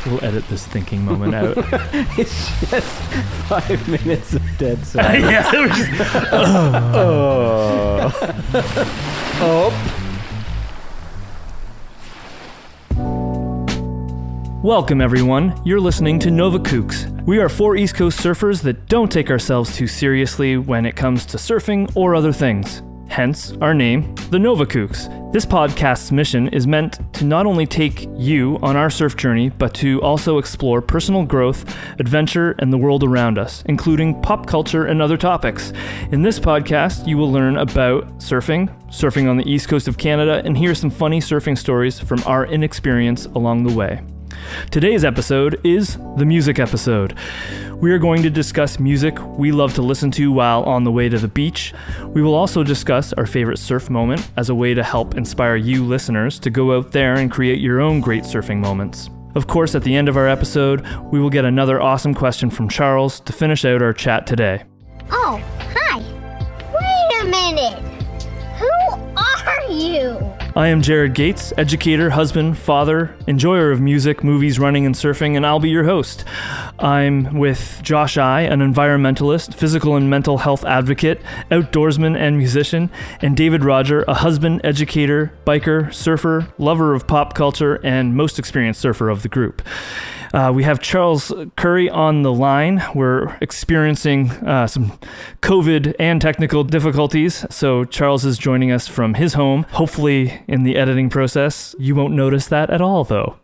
We'll edit this thinking moment out. It's just 5 minutes of dead silence. Yeah, we're just, Welcome, everyone. You're listening to Nova Kooks. We are 4 East Coast surfers that don't take ourselves too seriously when it comes to surfing or other things. Hence, our name, the Nova Kooks. This podcast's mission is meant to not only take you on our surf journey, but to also explore personal growth, adventure, and the world around us, including pop culture and other topics. In this podcast, you will learn about surfing on the East Coast of Canada, and hear some funny surfing stories from our inexperience along the way. Today's episode is the music episode. We are going to discuss music we love to listen to while on the way to the beach. We will also discuss our favorite surf moment as a way to help inspire you listeners to go out there and create your own great surfing moments. Of course, at the end of our episode, we will get another awesome question from Charles to finish out our chat today. Oh, hi. Wait a minute. Who are you? I am Jared Gates, educator, husband, father, enjoyer of music, movies, running, and surfing, and I'll be your host. I'm with Josh I, an environmentalist, physical and mental health advocate, outdoorsman, and musician, and David Roger, a husband, educator, biker, surfer, lover of pop culture, and most experienced surfer of the group. We have Charles Curry on the line. We're experiencing some COVID and technical difficulties, so Charles is joining us from his home. Hopefully, in the editing process, you won't notice that at all, though.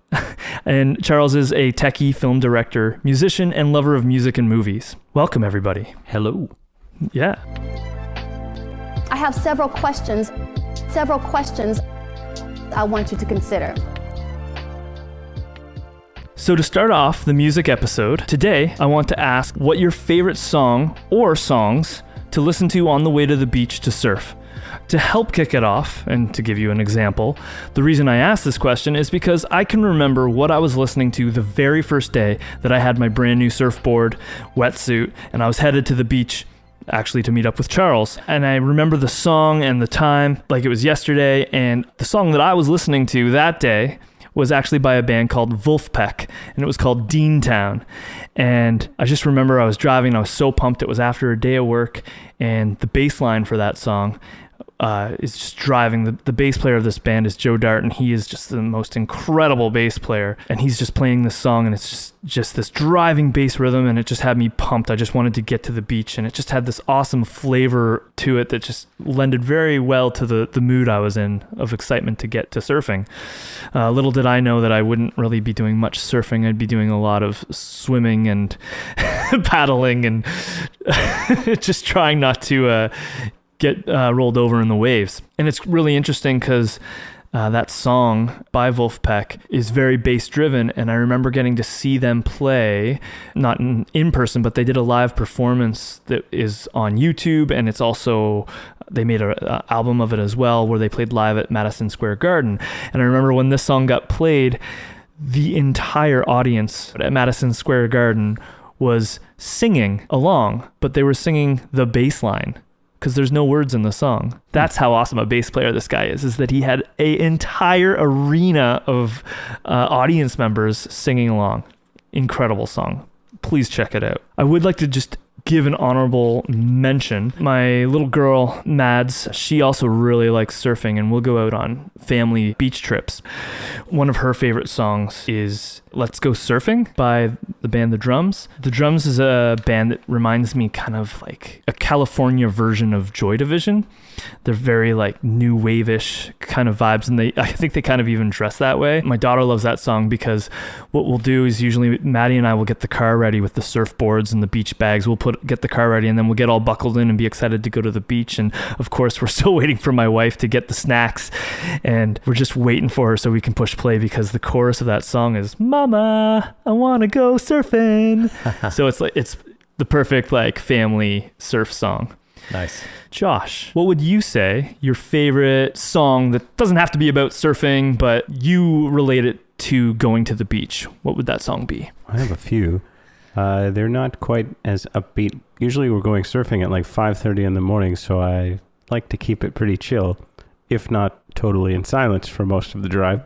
And Charles is a techie film director, musician, and lover of music and movies. Welcome, everybody. Hello. Yeah. I have several questions I want you to consider. So to start off the music episode, today I want to ask what your favorite song or songs to listen to on the way to the beach to surf. To help kick it off, and to give you an example, the reason I asked this question is because I can remember what I was listening to the very first day that I had my brand new surfboard, wetsuit, and I was headed to the beach actually to meet up with Charles. And I remember the song and the time like it was yesterday, and the song that I was listening to that day was actually by a band called Wolfpack, and it was called Deantown. And I just remember I was driving, I was so pumped. It was after a day of work, and the bass line for that song is just driving. The bass player of this band is Joe Dart, and he is just the most incredible bass player. And he's just playing this song, and it's just this driving bass rhythm, and it just had me pumped. I just wanted to get to the beach, and it just had this awesome flavor to it that just lended very well to the mood I was in of excitement to get to surfing. Little did I know that I wouldn't really be doing much surfing. I'd be doing a lot of swimming and paddling and just trying not to get rolled over in the waves. And it's really interesting because that song by Wolfpack is very bass driven, and I remember getting to see them play, not in person, but they did a live performance that is on YouTube, and it's also, they made an album of it as well, where they played live at Madison Square Garden. And I remember when this song got played, the entire audience at Madison Square Garden was singing along, but they were singing the bass line, because there's no words in the song. That's how awesome a bass player this guy is that he had an entire arena of audience members singing along. Incredible song. Please check it out. I would like to just give an honorable mention. My little girl, Mads, she also really likes surfing, and we'll go out on family beach trips. One of her favorite songs is Let's Go Surfing by the band The Drums. The Drums is a band that reminds me kind of like a California version of Joy Division. They're very like new wave-ish kind of vibes, and I think they kind of even dress that way. My daughter loves that song because what we'll do is usually Maddie and I will get the car ready with the surfboards and the beach bags. We'll get the car ready, and then we'll get all buckled in and be excited to go to the beach. And of course, we're still waiting for my wife to get the snacks, and we're just waiting for her so we can push play, because the chorus of that song is "Mama, I want to go surfing." So it's the perfect like family surf song. Nice. Josh, what would you say your favorite song that doesn't have to be about surfing, but you relate it to going to the beach? What would that song be? I have a few. They're not quite as upbeat. Usually we're going surfing at like 5:30 in the morning, so I like to keep it pretty chill, if not totally in silence for most of the drive.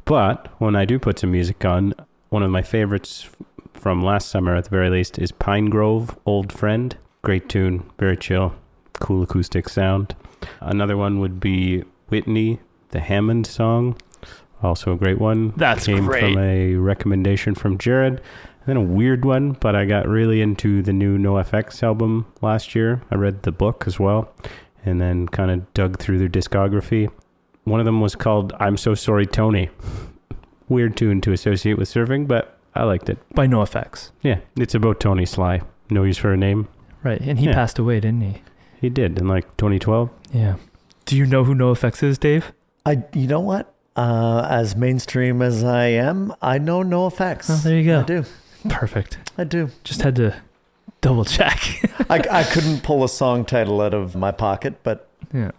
But when I do put some music on, one of my favorites from last summer, at the very least, is Pine Grove, Old Friend. Great tune, very chill, cool acoustic sound. Another one would be Whitney, the Hammond song. Also a great one. That's Came great. from a recommendation from Jared. And then a weird one, but I got really into the new NoFX album last year. I read the book as well, and then kind of dug through their discography. One of them was called I'm So Sorry, Tony. Weird tune to associate with surfing, but I liked it. By no effects. Yeah, it's about Tony Sly. No use for a name. Right, and he Yeah. passed away, didn't he? He did in like 2012. Yeah. Do you know who No Effects is, Dave? You know what? As mainstream as I am, I know no effects. Oh, there you go. I do. Perfect. I do. Just had to double check. I couldn't pull a song title out of my pocket, but Yeah.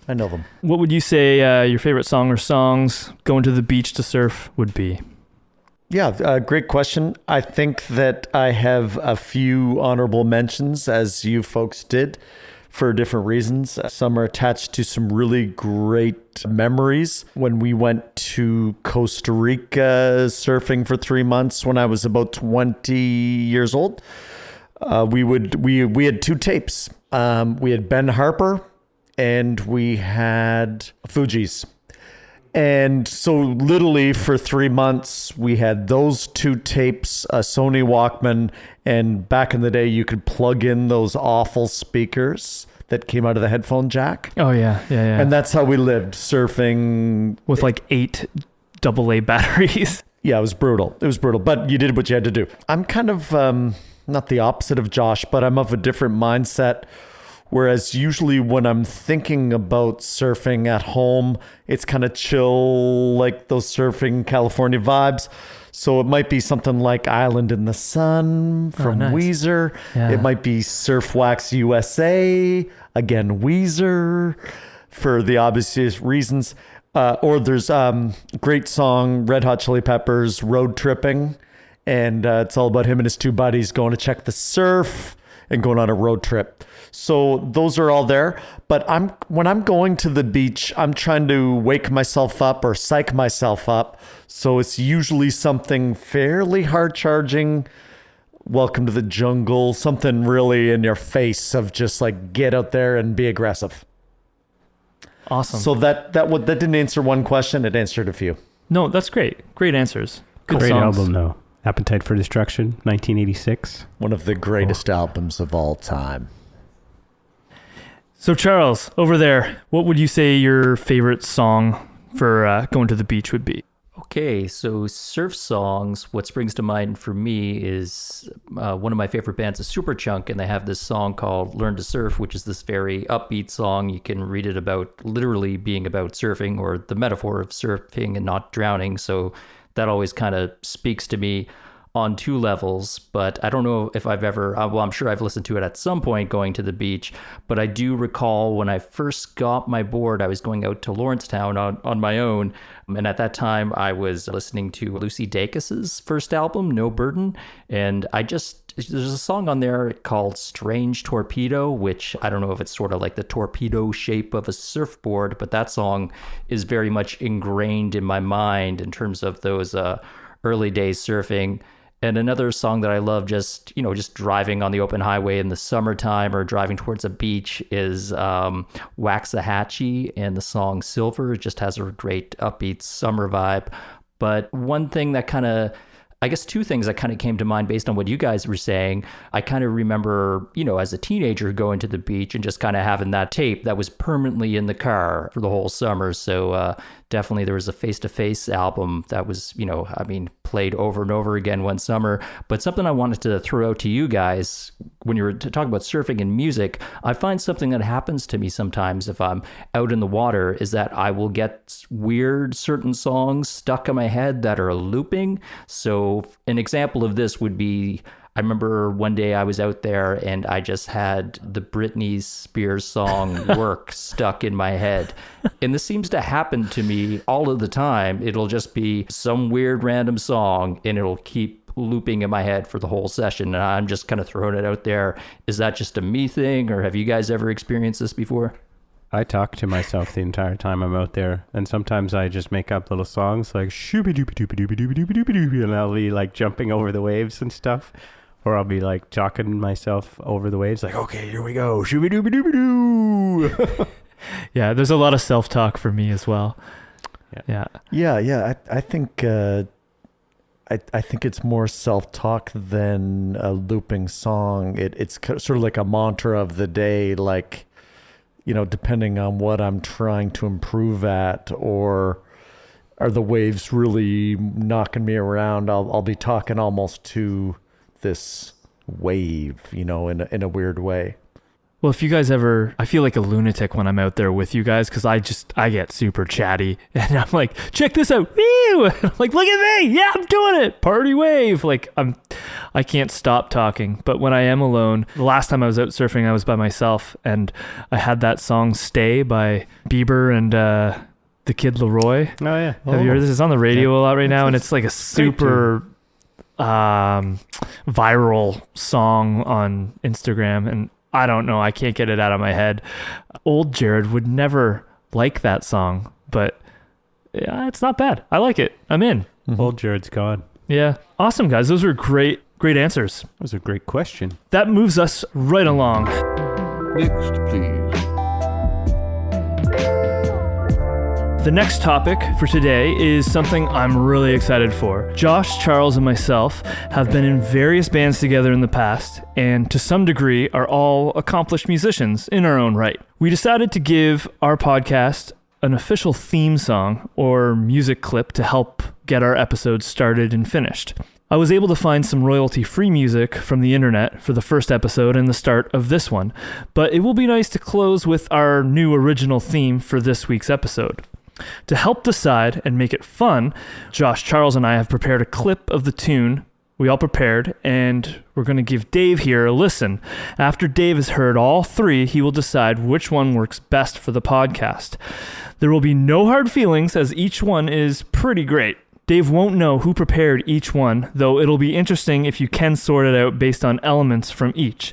I know them. What would you say your favorite song or songs going to the beach to surf would be? Yeah, great question. I think that I have a few honorable mentions, as you folks did, for different reasons. Some are attached to some really great memories. When we went to Costa Rica surfing for 3 months when I was about 20 years old, we had two tapes. We had Ben Harper and we had Fugees. And so literally for 3 months, we had those two tapes, a Sony Walkman, and back in the day, you could plug in those awful speakers that came out of the headphone jack. Oh, yeah. And that's how we lived, surfing. With like 8 AA batteries. Yeah, it was brutal. But you did what you had to do. I'm kind of not the opposite of Josh, but I'm of a different mindset. Whereas usually when I'm thinking about surfing at home, it's kind of chill, like those surfing California vibes. So it might be something like Island in the Sun from nice. Weezer. Yeah. It might be Surf Wax USA, again, Weezer, for the obvious reasons. Or there's great song, Red Hot Chili Peppers, Road Tripping. And it's all about him and his two buddies going to check the surf and going on a road trip. So those are all there. But when I'm going to the beach, I'm trying to wake myself up or psych myself up. So it's usually something fairly hard charging. Welcome to the jungle, something really in your face of just like get out there and be aggressive. Awesome. So that didn't answer one question, it answered a few. No, that's great. Great answers. Good Great songs. album, though. Appetite for Destruction, 1986. One of the greatest albums of all time. So Charles, over there, what would you say your favorite song for going to the beach would be? Okay, so surf songs, what springs to mind for me is one of my favorite bands is Superchunk, and they have this song called Learn to Surf, which is this very upbeat song. You can read it about literally being about surfing or the metaphor of surfing and not drowning. So that always kind of speaks to me on two levels, but I don't know if I've ever, well, I'm sure I've listened to it at some point going to the beach, but I do recall when I first got my board, I was going out to Lawrencetown on my own, and at that time I was listening to Lucy Dacus's first album, No Burden, and there's a song on there called Strange Torpedo, which I don't know if it's sort of like the torpedo shape of a surfboard, but that song is very much ingrained in my mind in terms of those early days surfing. And another song that I love just driving on the open highway in the summertime or driving towards a beach is Waxahachie, and the song Silver. It just has a great upbeat summer vibe. But one thing that two things that kind of came to mind based on what you guys were saying. I kind of remember, as a teenager going to the beach and just kind of having that tape that was permanently in the car for the whole summer. So definitely there was a Face to Face album that was, played over and over again one summer. But something I wanted to throw out to you guys when you were talking about surfing and music, I find something that happens to me sometimes if I'm out in the water is that I will get weird certain songs stuck in my head that are looping. So an example of this would be, I remember one day I was out there and I just had the Britney Spears song Work stuck in my head. And this seems to happen to me all of the time. It'll just be some weird random song and it'll keep looping in my head for the whole session. And I'm just kind of throwing it out there. Is that just a me thing, or have you guys ever experienced this before? I talk to myself the entire time I'm out there, and sometimes I just make up little songs like shooby doopy doopy doopy doopy doopy doopy doopy, and I'll be like jumping over the waves and stuff, or I'll be like talking myself over the waves, like, okay, here we go, shooby doopy doopy doo. Yeah, there's a lot of self-talk for me as well. Yeah. I think I think it's more self-talk than a looping song. It's sort of like a mantra of the day, like, you know, depending on what I'm trying to improve at, or are the waves really knocking me around, I'll be talking almost to this wave, you know, in a weird way. Well, if you guys ever, I feel like a lunatic when I'm out there with you guys, because I get super chatty, and I'm like, check this out, woo! I'm like, look at me, yeah, I'm doing it, party wave. Like I can't stop talking. But when I am alone, the last time I was out surfing, I was by myself, and I had that song "Stay" by Bieber and the Kid Leroy. Oh yeah, Have you heard this? It's on the radio a lot right now, and it's like a super viral song on Instagram, and I don't know, I can't get it out of my head. Old Jared would never like that song, but yeah, it's not bad. I like it. I'm in. Mm-hmm. Old Jared's gone. Yeah. Awesome, guys. Those were great answers. That was a great question. That moves us right along. Next, please. The next topic for today is something I'm really excited for. Josh, Charles, and myself have been in various bands together in the past, and to some degree are all accomplished musicians in our own right. We decided to give our podcast an official theme song or music clip to help get our episodes started and finished. I was able to find some royalty-free music from the internet for the first episode and the start of this one, but it will be nice to close with our new original theme for this week's episode. To help decide and make it fun, Josh, Charles, and I have prepared a clip of the tune we all prepared, and we're going to give Dave here a listen. After Dave has heard all three, he will decide which one works best for the podcast. There will be no hard feelings, as each one is pretty great. Dave won't know who prepared each one, though it'll be interesting if you can sort it out based on elements from each.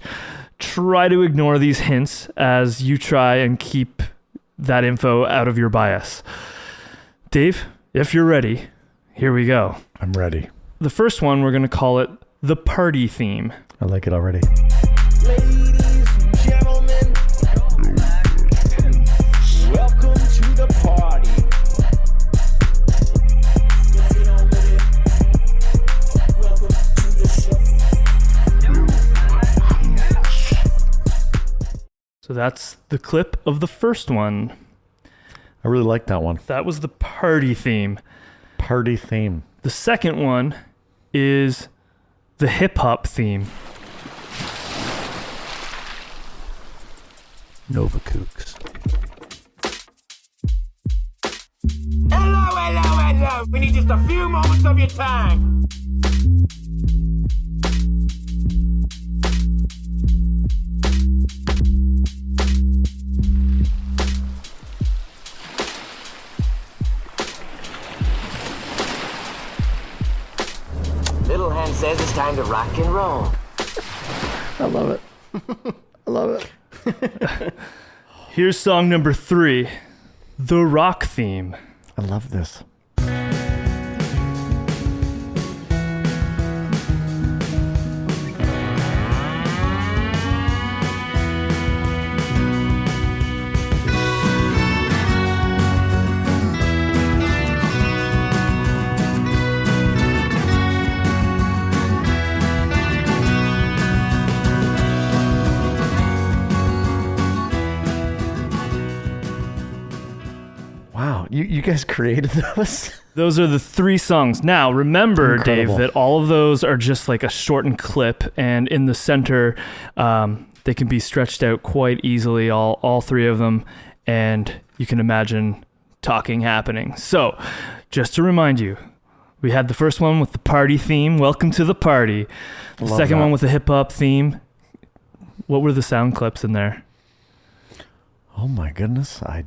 Try to ignore these hints as you try and keep that info out of your bias. Dave, if you're ready, here we go. I'm ready. The first one, we're going to call it the party theme. I like it already. Ladies and gentlemen, welcome to the party. Let's get on with it. Welcome to the show. So that's the clip of the first one. I really like that one. That was the party theme. Party theme. The second one is the hip-hop theme. Nova Kooks. Hello. We need just a few moments of your time. Little Hen says it's time to rock and roll. I love it. I love it. Here's song number 3, the rock theme. I love this. Wow, you guys created those? Those are the 3 songs. Now, remember, Incredible. Dave, that all of those are just like a shortened clip, and in the center, they can be stretched out quite easily, all 3 of them, and you can imagine talking happening. So, just to remind you, we had the first one with the party theme, welcome to the party. The Love second that. one with the hip-hop theme. What were the sound clips in there? Oh my goodness, I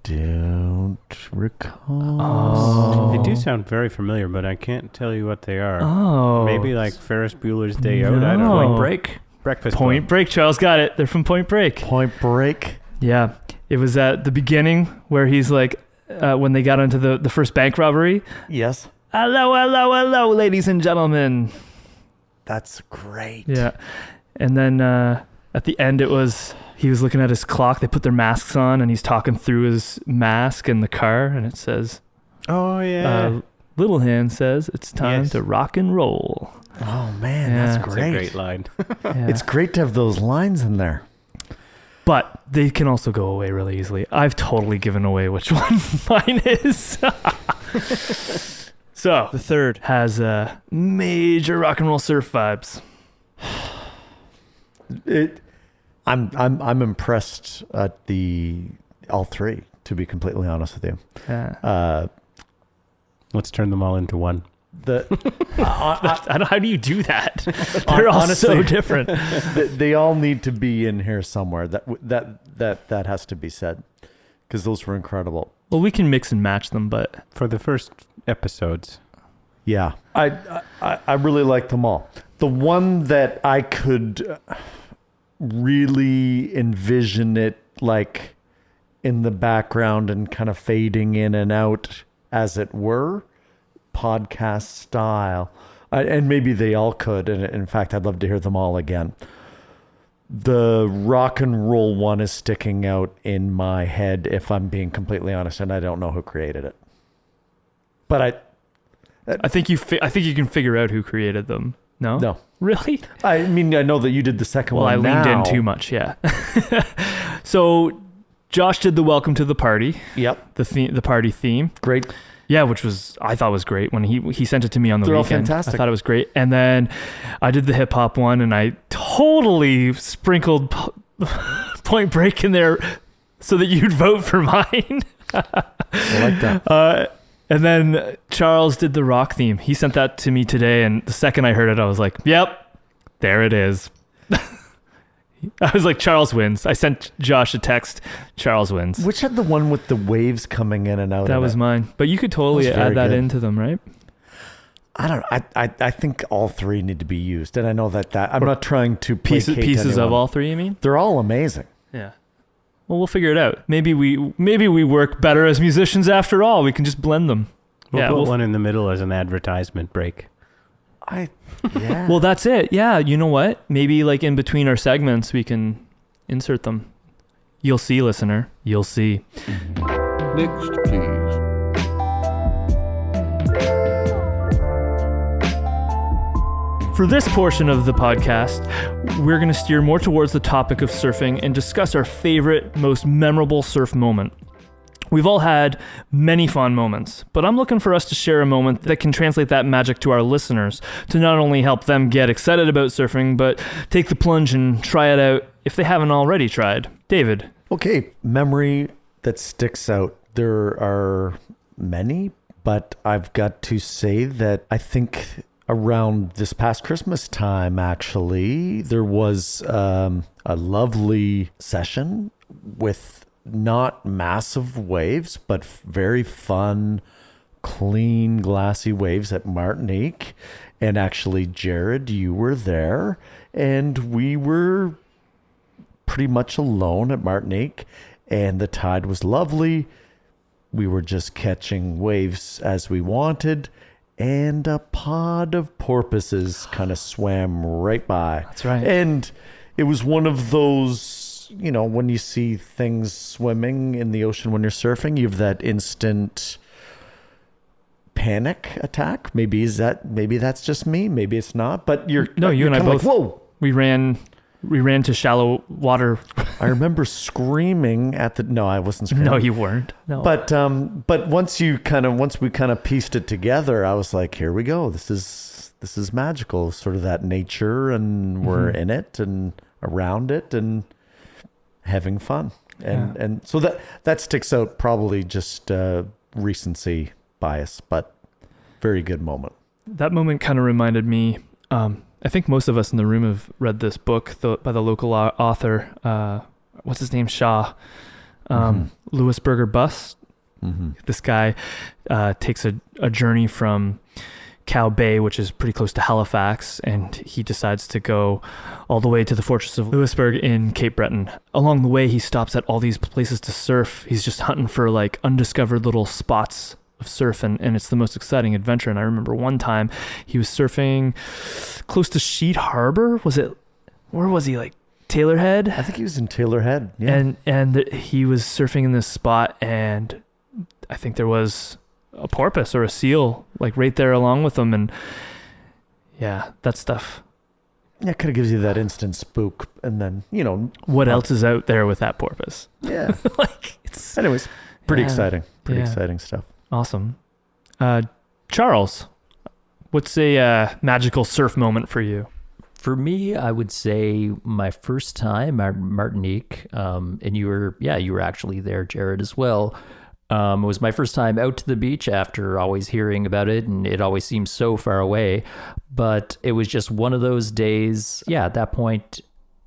don't recall. Oh. They do sound very familiar, but I can't tell you what they are. Oh. Maybe like Ferris Bueller's Day Out. I don't No. know. Point Break. Breakfast Point Club. Break, Charles got it. They're from Point Break. Point Break. Yeah. It was at the beginning where he's like, when they got into the first bank robbery. Yes. Hello, hello, hello, ladies and gentlemen. That's great. Yeah. And then at the end, he was looking at his clock. They put their masks on, and he's talking through his mask in the car, and it says, Oh, yeah. Little Hand says it's time to rock and roll. Oh, man, Yeah. that's That's great. a great line. Yeah. It's great to have those lines in there. But they can also go away really easily. I've totally given away which one mine is. So The third. has major rock and roll surf vibes. I'm impressed at all three, to be completely honest with you. Yeah. Let's turn them all into one. How do you do that? They're all so Honestly, different. they all need to be in here somewhere. That has to be said, because those were incredible. Well, we can mix and match them, but For the first episodes. Yeah, I really like them all. The one that I could really envision it like in the background and kind of fading in and out, as it were, podcast style, and maybe they all could. And in fact, I'd love to hear them all again. The rock and roll one is sticking out in my head, if I'm being completely honest, and I don't know who created it. But I think you can figure out who created them. No? no. Really? I mean, I know that you did the second Well, one. I leaned now. in too much, yeah. So Josh did the welcome to the party, Yep. the party theme. Great. Yeah, which I thought was great when he sent it to me on the They're all weekend. fantastic. I thought it was great. And then I did the hip hop one, and I totally sprinkled Point Break in there so that you'd vote for mine. I like that. And then Charles did the rock theme. He sent that to me today, and the second I heard it, I was like, yep, there it is. I was like, Charles wins. I sent Josh a text. Charles wins. Which had the one with the waves coming in and out? That of was it? mine. But you could totally That was very add that good. into them, right? I don't know. I think all three need to be used, and I know that I'm not trying to Pieces placate of anyone. all three, you mean? They're all amazing. Yeah. Well, we'll figure it out. Maybe we work better as musicians after all. We can just blend them. We'll Yeah, put we'll- one in the middle as an advertisement break. Yeah. Well, that's it. Yeah, you know what? Maybe like in between our segments, we can insert them. You'll see, listener. You'll see. Next, please. For this portion of the podcast, we're going to steer more towards the topic of surfing and discuss our favorite, most memorable surf moment. We've all had many fond moments, but I'm looking for us to share a moment that can translate that magic to our listeners, to not only help them get excited about surfing, but take the plunge and try it out if they haven't already tried. David. Okay, memory that sticks out. There are many, but I've got to say that I think around this past Christmas time, actually, there was a lovely session with not massive waves, but very fun, clean, glassy waves at Martinique. And actually, Jared, you were there, and we were pretty much alone at Martinique, and the tide was lovely. We were just catching waves as we wanted, and a pod of porpoises kind of swam right by. That's right. And it was one of those, you know, when you see things swimming in the ocean when you're surfing, you have that instant panic attack. Maybe that's just me. Maybe it's not. But you and I kinda both. like, whoa. We ran to shallow water. I remember screaming at the. No, I wasn't screaming. No, you weren't. No. But once we kind of pieced it together, I was like, here we go. This is magical. Sort of that nature, and we're in it and around it and having fun. And so that sticks out, probably just recency bias, but very good moment. That moment kind of reminded me. I think most of us in the room have read this book by the local author. What's his name? Shaw. Louis Berger Bust. This guy takes a journey from Cow Bay, which is pretty close to Halifax, and he decides to go all the way to the Fortress of Louisbourg in Cape Breton. Along the way, he stops at all these places to surf. He's just hunting for like undiscovered little spots of surf, and it's the most exciting adventure. And I remember one time he was surfing close to Sheet Harbor. Where was he, like Taylor Head? I think he was in Taylor Head. Yeah. And he was surfing in this spot, and I think there was a porpoise or a seal like right there along with him. And yeah, that stuff. Yeah, it kind of gives you that instant spook. And then, what else is out there with that porpoise? Yeah. Like it's Anyways, pretty Yeah. exciting. Pretty Yeah. exciting stuff. awesome. Charles, what's a magical surf moment for you? For me, I would say my first time at Martinique, and you were actually there, Jared, as well. It was my first time out to the beach after always hearing about it, and it always seems so far away. But it was just one of those days. Yeah, at that point,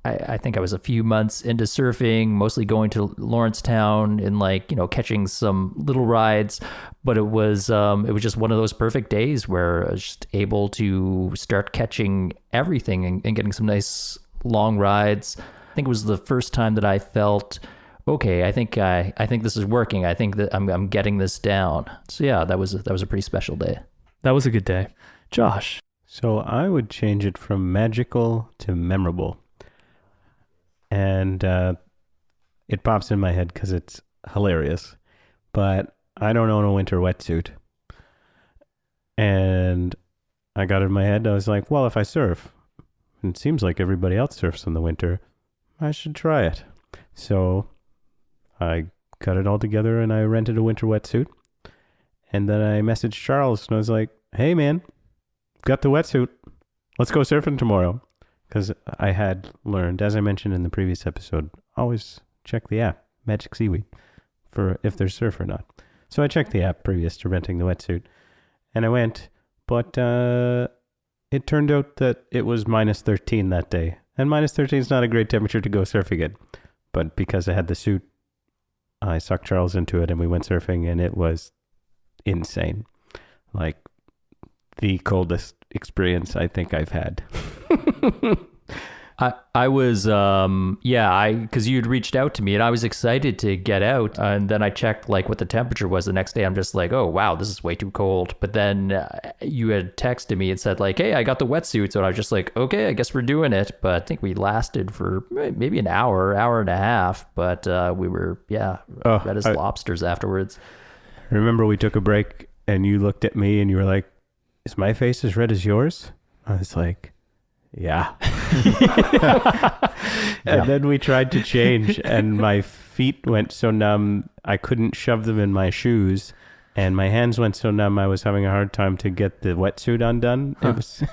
I think I was a few months into surfing, mostly going to Lawrencetown and catching some little rides. But it was just one of those perfect days where I was just able to start catching everything and getting some nice long rides. I think it was the first time that I felt, okay, I think this is working. I think that I'm getting this down. So yeah, that was a pretty special day. That was a good day. Josh. So I would change it from magical to memorable. And it pops in my head because it's hilarious. But I don't own a winter wetsuit. And I got it in my head. I was like, well, if I surf, and it seems like everybody else surfs in the winter, I should try it. So I got it all together and I rented a winter wetsuit. And then I messaged Charles and I was like, hey man, got the wetsuit. Let's go surfing tomorrow. Because I had learned, as I mentioned in the previous episode, always check the app, Magic Seaweed, for if there's surf or not. So I checked the app previous to renting the wetsuit. And I went, but it turned out that it was minus 13 that day. And minus 13 is not a great temperature to go surfing in. But because I had the suit, I sucked Charles into it and we went surfing and it was insane. Like the coldest experience I think I've had. I was, because you'd reached out to me and I was excited to get out. And then I checked what the temperature was the next day. I'm just like, oh, wow, this is way too cold. But then you had texted me and said hey, I got the wetsuit. So I was just like, okay, I guess we're doing it. But I think we lasted for maybe an hour and a half. But we were, red as lobsters afterwards. Remember we took a break and you looked at me and you were like, is my face as red as yours? I was like, yeah. And then we tried to change and my feet went so numb I couldn't shove them in my shoes and my hands went so numb I was having a hard time to get the wetsuit undone. It was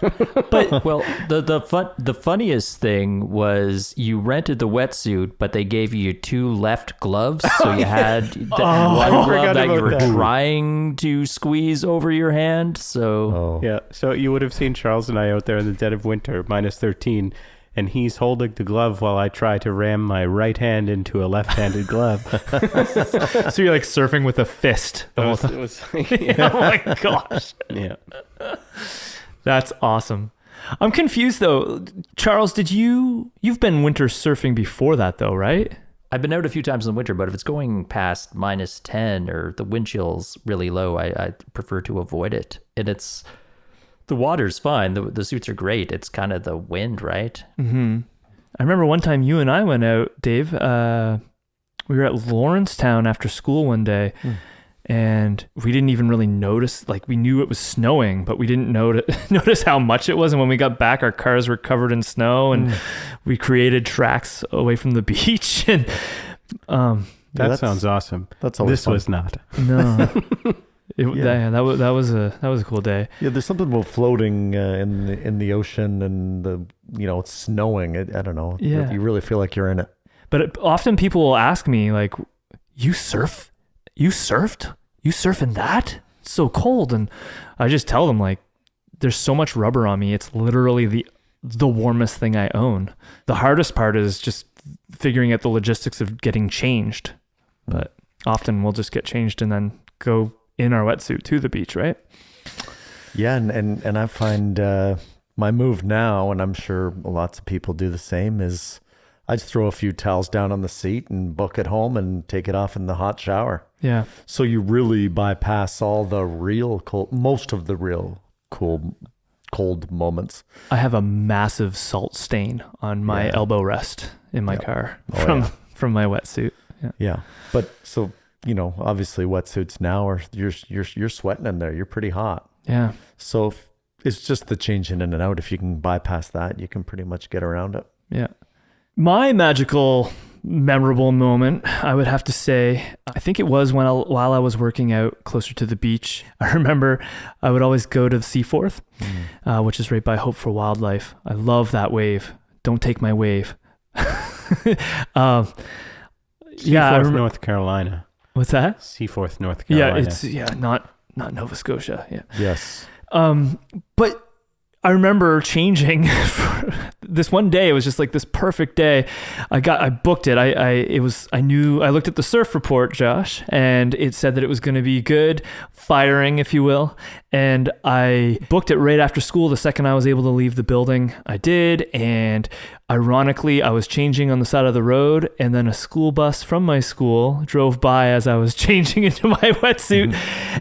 But well, the funniest thing was you rented the wetsuit, but they gave you two left gloves, so you had one glove that you were trying to squeeze over your hand. So yeah, so you would have seen Charles and I out there in the dead of winter, minus 13, and he's holding the glove while I try to ram my right hand into a left-handed glove. So you're like surfing with a fist the whole time. It was Oh my gosh. yeah. That's awesome. I'm confused though. Charles, you've been winter surfing before that though, right? I've been out a few times in the winter, but if it's going past minus 10 or the wind chill's really low, I prefer to avoid it. And the water's fine. The suits are great. It's kind of the wind, right? Mm-hmm. I remember one time you and I went out, Dave. We were at Lawrencetown after school one day, and we didn't even really notice. We knew it was snowing, but we didn't notice how much it was. And when we got back, our cars were covered in snow, and we created tracks away from the beach. And That sounds awesome. That's always This fun. was not. no. That was a cool day. Yeah, there's something about floating in the ocean and it's snowing. I don't know. Yeah. You really feel like you're in it. But often people will ask me you surf? You surfed? You surf in that? It's so cold. And I just tell them there's so much rubber on me. It's literally the warmest thing I own. The hardest part is just figuring out the logistics of getting changed. But often we'll just get changed and then go in our wetsuit to the beach, right? Yeah, and I find my move now, and I'm sure lots of people do the same, is I just throw a few towels down on the seat and book it home and take it off in the hot shower. Yeah. So you really bypass all the real cold, most of the real cold moments. I have a massive salt stain on my elbow rest in my car from my wetsuit. Yeah. Yeah. But so, obviously wetsuits now are you're sweating in there. You're pretty hot. Yeah. So it's just the change in and out. If you can bypass that, you can pretty much get around it. Yeah. My magical, memorable moment, I would have to say, I think it was while I was working out closer to the beach. I remember I would always go to the Seaforth, which is right by Hope for Wildlife. I love that wave. Don't take my wave. Seaforth, North Carolina. What's that? Seaforth, North Carolina. Yeah, it's not Nova Scotia. Yeah. Yes. But I remember changing this one day. It was just like this perfect day. I booked it. I looked at the surf report, Josh, and it said that it was going to be good, firing, if you will. And I booked it right after school. The second I was able to leave the building, I did. And ironically, I was changing on the side of the road, and then a school bus from my school drove by as I was changing into my wetsuit.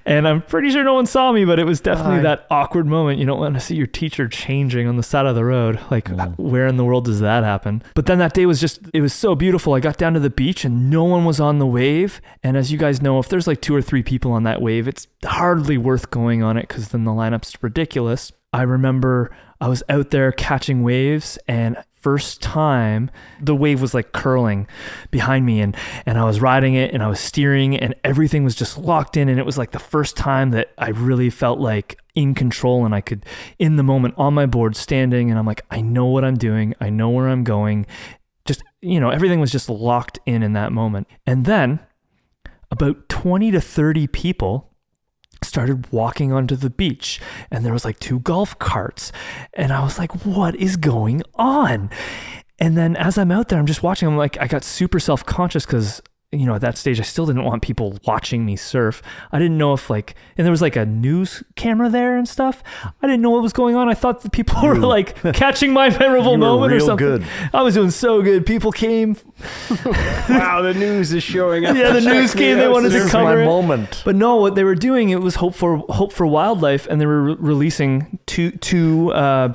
And I'm pretty sure no one saw me, but it was definitely that awkward moment. You don't want to see your teacher changing on the side of the road. Like, where in the world does that happen? But then that day was it was so beautiful. I got down to the beach and no one was on the wave. And as you guys know, if there's like 2 or 3 people on that wave, it's hardly worth going on it because then the lineup's ridiculous. I remember I was out there catching waves, and first time the wave was like curling behind me, and I was riding it and I was steering and everything was just locked in, and it was like the first time that I really felt like in control, and I could, in the moment, on my board standing, and I'm like, I know what I'm doing, I know where I'm going. Just, everything was just locked in that moment. And then about 20 to 30 people started walking onto the beach, and there was like 2 golf carts, and I was like, what is going on? And then as I'm out there, I'm just watching, I'm like, I got super self-conscious because at that stage I still didn't want people watching me surf. I didn't know if and there was like a news camera there and stuff. I didn't know what was going on. I thought the people were like catching my memorable moment or something. Good. I was doing so good. People came. Wow, the news is showing up. Yeah, the news came. They wanted to cover it. Moment. But no, what they were doing, it was Hope for Wildlife, and they were releasing two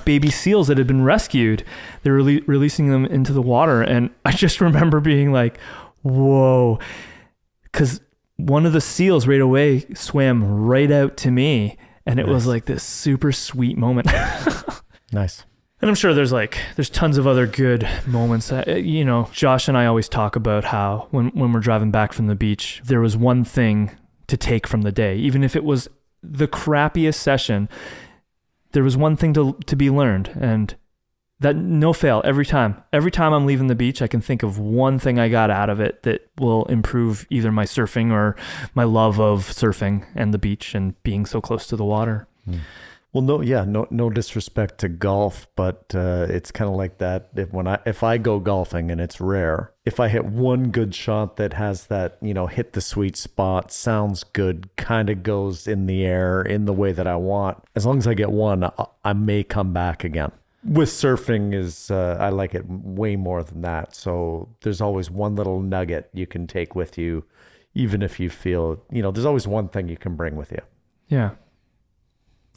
baby seals that had been rescued. They were releasing them into the water, and I just remember being like, whoa, because one of the seals right away swam right out to me, and it was like this super sweet moment. Nice. And I'm sure there's tons of other good moments. Josh and I always talk about how when we're driving back from the beach, there was one thing to take from the day, even if it was the crappiest session. There was one thing to be learned, and that no fail every time. Every time I'm leaving the beach, I can think of one thing I got out of it that will improve either my surfing or my love of surfing and the beach and being so close to the water. Well, no disrespect to golf, but it's kind of like that. If I go golfing, and it's rare, if I hit one good shot that has that, hit the sweet spot, sounds good, kind of goes in the air in the way that I want, as long as I get one, I may come back again. With surfing I like it way more than that. So there's always one little nugget you can take with you, even if you feel, there's always one thing you can bring with you. Yeah.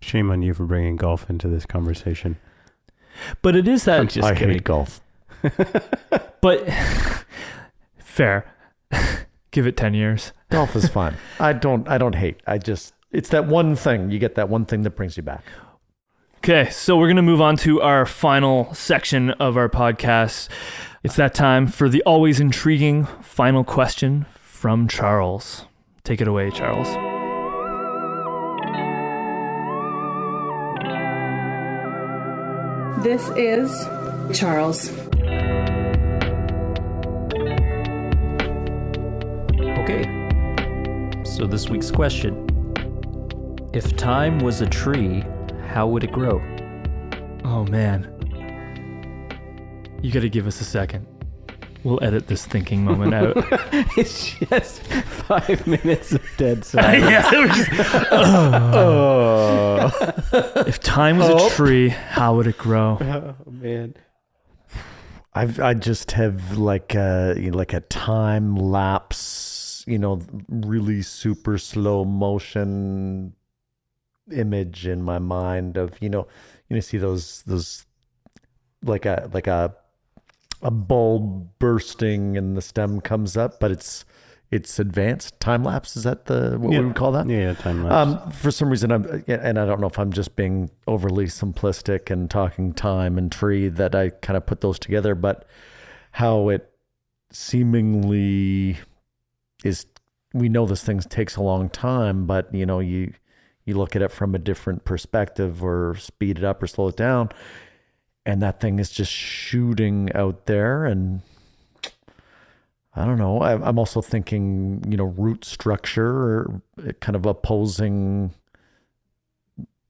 Shame on you for bringing golf into this conversation. But it is that. I hate golf. But fair. Give it 10 years. Golf is fun. I don't hate. It's that one thing. You get that one thing that brings you back. Okay, so we're going to move on to our final section of our podcast. It's that time for the always intriguing final question from Charles. Take it away, Charles. This is Charles. Okay, so this week's question. If time was a tree, how would it grow? Oh, man. You got to give us a second. We'll edit this thinking moment out. It's just 5 minutes of dead silence. Yeah, it was just, if time was a tree, how would it grow? Oh man. I just have like a time lapse, really super slow motion image in my mind of see those like a bulb bursting and the stem comes up, but it's advanced time lapse. Is that what we would call that? Yeah, time lapse. For some reason, and I don't know if I'm just being overly simplistic and talking time and tree, that I kind of put those together, but how it seemingly is. We know this thing takes a long time, but you look at it from a different perspective, or speed it up or slow it down, and that thing is just shooting out there. And I don't know. I'm also thinking, root structure, or kind of opposing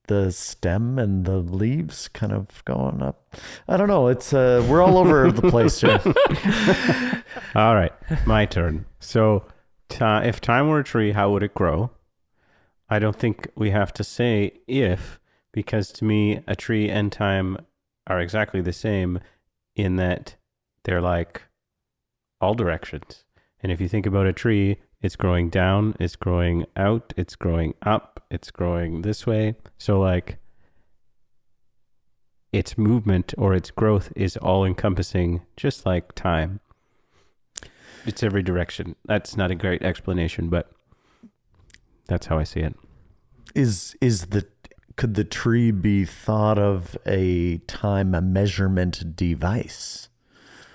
the stem and the leaves kind of going up. I don't know. It's we're all over the place here. All right, my turn. So if time were a tree, how would it grow? I don't think we have to say if, because to me, a tree and time are exactly the same in that they're like all directions. And if you think about a tree, it's growing down, it's growing out, it's growing up, it's growing this way. So like its movement or its growth is all encompassing, just like time. It's every direction. That's not a great explanation, but that's how I see it. Could the tree be thought of a time measurement device?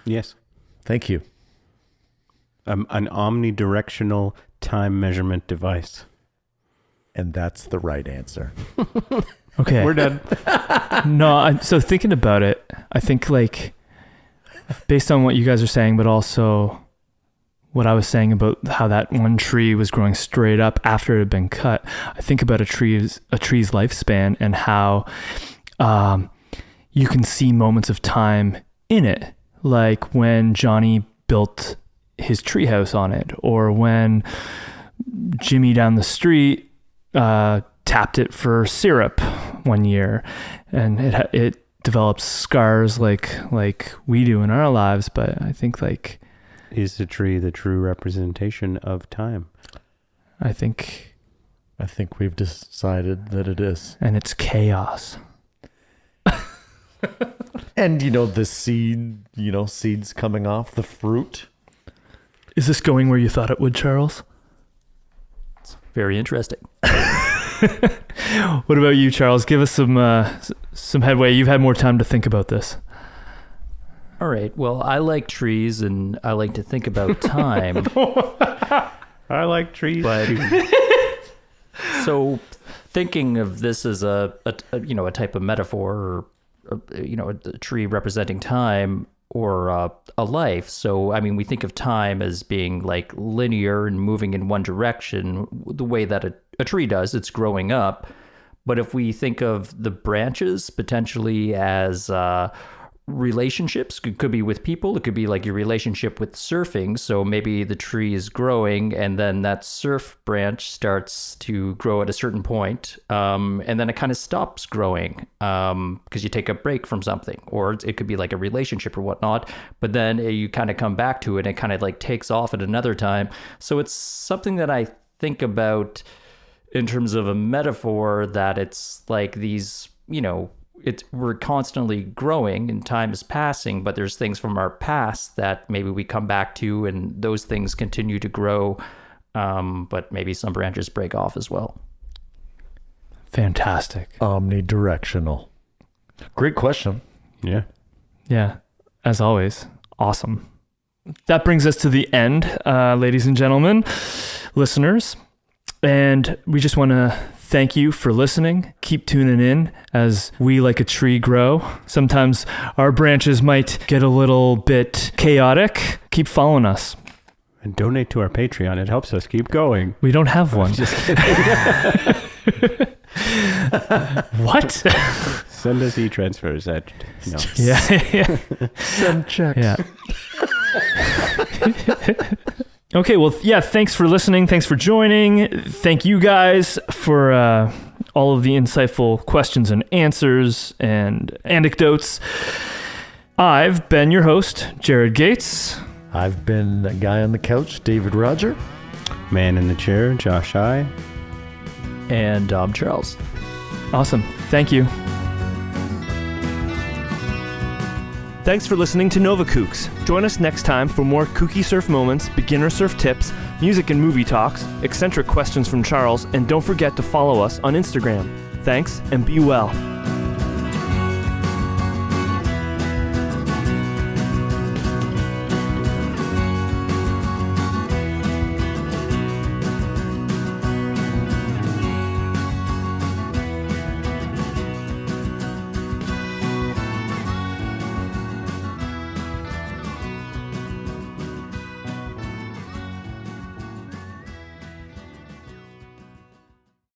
Yes. Thank you. An omnidirectional time measurement device. And that's the right answer. Okay. We're done. No, so thinking about it, I think like based on what you guys are saying, but also what I was saying about how that one tree was growing straight up after it had been cut, I think about a tree's lifespan and how you can see moments of time in it, like when Johnny built his treehouse on it, or when Jimmy down the street tapped it for syrup one year, and it develops scars like we do in our lives. But I think like, is the tree the true representation of time? I think we've decided that it is. And it's chaos. And the seed, seeds coming off the fruit. Is this going where you thought it would, Charles? It's very interesting. What about you, Charles? Give us some headway. You've had more time to think about this. All right. Well, I like trees and I like to think about time. I like trees. But so thinking of this as a type of metaphor, or a tree representing time, or a life. So, I mean, we think of time as being like linear and moving in one direction, the way that a tree does. It's growing up. But if we think of the branches potentially as relationships, it could be with people, it could be like your relationship with surfing. So maybe the tree is growing and then that surf branch starts to grow at a certain point, and then it kind of stops growing because you take a break from something, or it could be like a relationship or whatnot, but then you kind of come back to it and it kind of like takes off at another time. So it's something that I think about in terms of a metaphor, that it's like these, we're constantly growing and time is passing, but there's things from our past that maybe we come back to, and those things continue to grow, but maybe some branches break off as well. Fantastic. Omnidirectional. Great question. Yeah. Yeah. As always, awesome. That brings us to the end, ladies and gentlemen, listeners. And we just want to thank you for listening. Keep tuning in as we, like a tree, grow. Sometimes our branches might get a little bit chaotic. Keep following us. And donate to our Patreon. It helps us keep going. We don't have one. Just kidding. What? Send us e-transfers at... No. Yeah. Send checks. Yeah. Okay, well, yeah, thanks for listening. Thanks for joining. Thank you guys for all of the insightful questions and answers and anecdotes. I've been your host, Jared Gates. I've been a guy on the couch, David Roger. Man in the chair, Josh I. And Charles. Awesome. Thank you. Thanks for listening to Nova Kooks. Join us next time for more kooky surf moments, beginner surf tips, music and movie talks, eccentric questions from Charles, and don't forget to follow us on Instagram. Thanks, and be well.